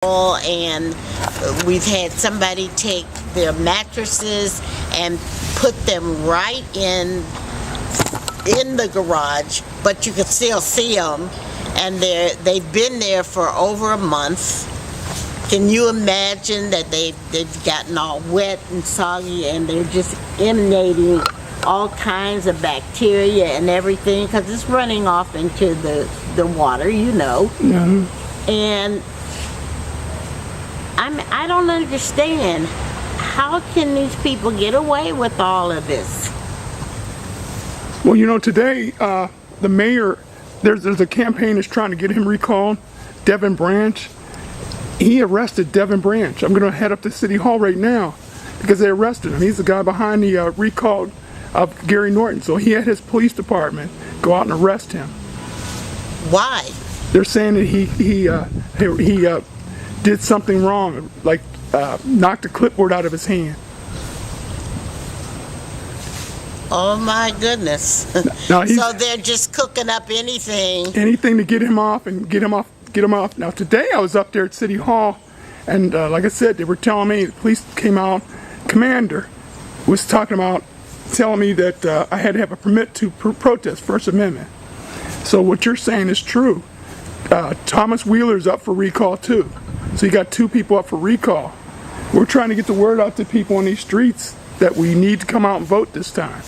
and we've had somebody take their mattresses and put them right in the garage, but you can still see them, and they've been there for over a month. Can you imagine that they've gotten all wet and soggy, and they're just emanating all kinds of bacteria and everything because it's running off into the water, you know. And I don't understand, how can these people get away with all of this? Well, you know, today the mayor, there's a campaign that's trying to get him recalled, Devin Branch. He arrested Devin Branch. I'm going to head up to City Hall right now because they arrested him. He's the guy behind the recall of Gary Norton. So he had his police department go out and arrest him. Why? They're saying that he did something wrong, like knocked a clipboard out of his hand. Oh my goodness. Now so they're just cooking up anything to get him off and get him off. Now today I was up there at City Hall, and like I said, they were telling me, the police came out, commander was telling me that I had to have a permit to protest, First Amendment. So what you're saying is true. Thomas Wheeler's up for recall too. So you got two people up for recall. We're trying to get the word out to people on these streets that we need to come out and vote this time.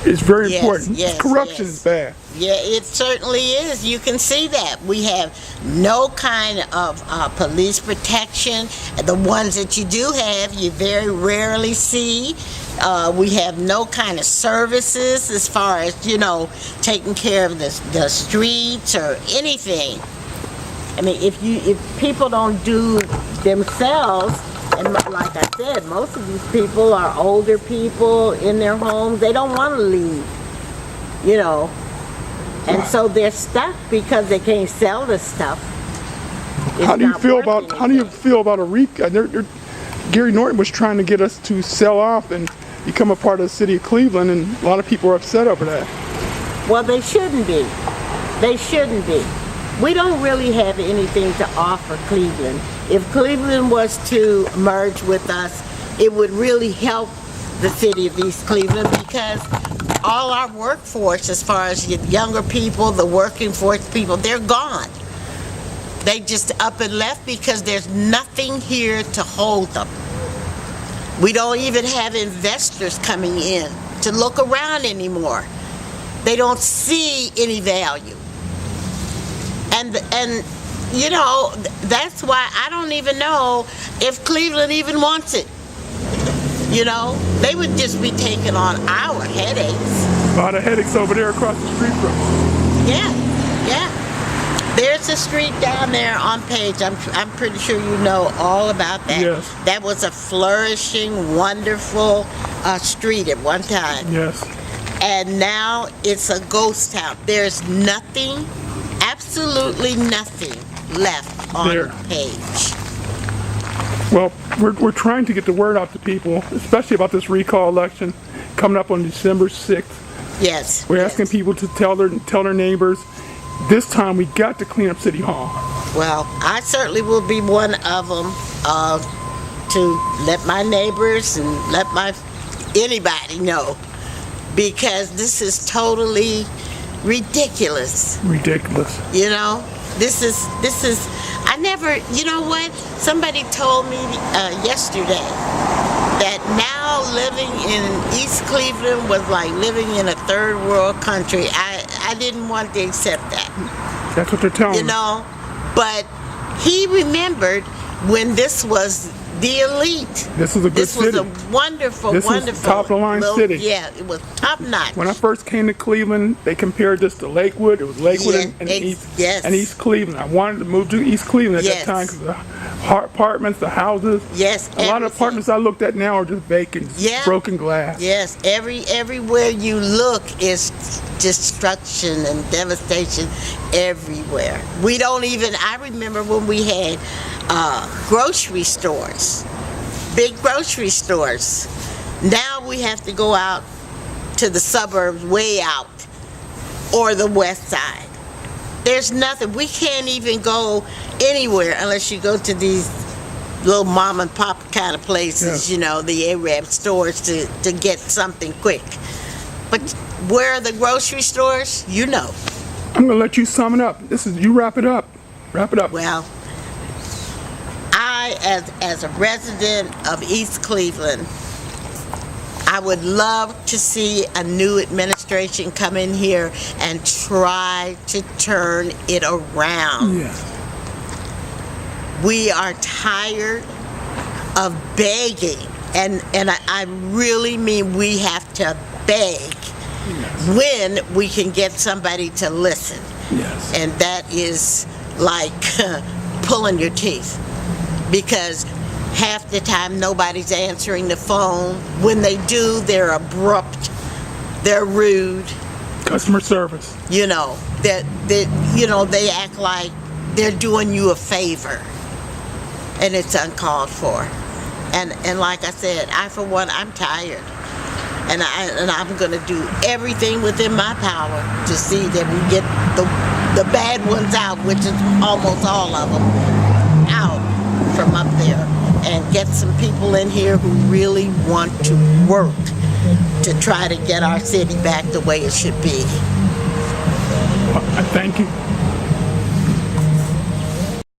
It's very important. Corruption is bad. Yeah, it certainly is. You can see that. We have no kind of police protection. The ones that you do have, you very rarely see. We have no kind of services as far as, you know, taking care of the streets or anything. I mean, if people don't do themselves, and like I said, most of these people are older people in their homes. They don't want to leave, you know. And so they're stuck because they can't sell the stuff. How do you feel about a recall? Gary Norton was trying to get us to sell off and become a part of the city of Cleveland, and a lot of people are upset over that. Well, they shouldn't be. They shouldn't be. We don't really have anything to offer Cleveland. If Cleveland was to merge with us, it would really help the city of East Cleveland, because all our workforce, as far as the younger people, the working force people, they're gone. They just up and left because there's nothing here to hold them. We don't even have investors coming in to look around anymore. They don't see any value. And you know, that's why I don't even know if Cleveland even wants it. You know, they would just be taking on our headaches. A lot of headaches over there across the street from us. Yeah. There's a street down there on Page. I'm pretty sure you know all about that. Yes. That was a flourishing, wonderful street at one time. Yes. And now it's a ghost town. There's nothing, absolutely nothing left on Page. Well, we're trying to get the word out to people, especially about this recall election coming up on December 6th. Yes. We're asking people to tell their neighbors. This time we got to clean up City Hall. Well, I certainly will be one of them to let my neighbors and let anybody know, because this is totally ridiculous. Ridiculous. You know, this is, you know what? Somebody told me yesterday that now living in East Cleveland was like living in a third world country. I didn't want to accept that. That's what they're telling me. You know, but he remembered when this was the elite. This was a good city. This was a wonderful, this wonderful. was top of the line city. Yeah, it was top notch. When I first came to Cleveland, they compared this to Lakewood. It was Lakewood and East Cleveland. I wanted to move to East Cleveland at that time because the apartments, the houses. Yes. A lot of apartments I looked at now are just vacant, broken glass. Yes. Everywhere you look is destruction and devastation everywhere. We don't even. I remember when we had grocery stores, big grocery stores. Now we have to go out to the suburbs, way out, or the west side. There's nothing. We can't even go anywhere unless you go to these little mom and pop kind of places, Yeah. you know, the Arab stores to get something quick. But where are the grocery stores? You know. I'm gonna let you sum it up. You wrap it up. Wrap it up. Well, I, as a resident of East Cleveland, I would love to see a new administration come in here and try to turn it around. Yeah. We are tired of begging, and I really mean we have to beg when we can get somebody to listen. Yes. And that is like pulling your teeth, because half the time nobody's answering the phone. When they do, they're abrupt, they're rude, Customer service. you know, that you know, they act like they're doing you a favor, and it's uncalled for. And like I said, I for one, I'm tired, and I'm gonna do everything within my power to see that we get the bad ones out, which is almost all of them, out from up there, and get some people in here who really want to work to try to get our city back the way it should be. I thank you.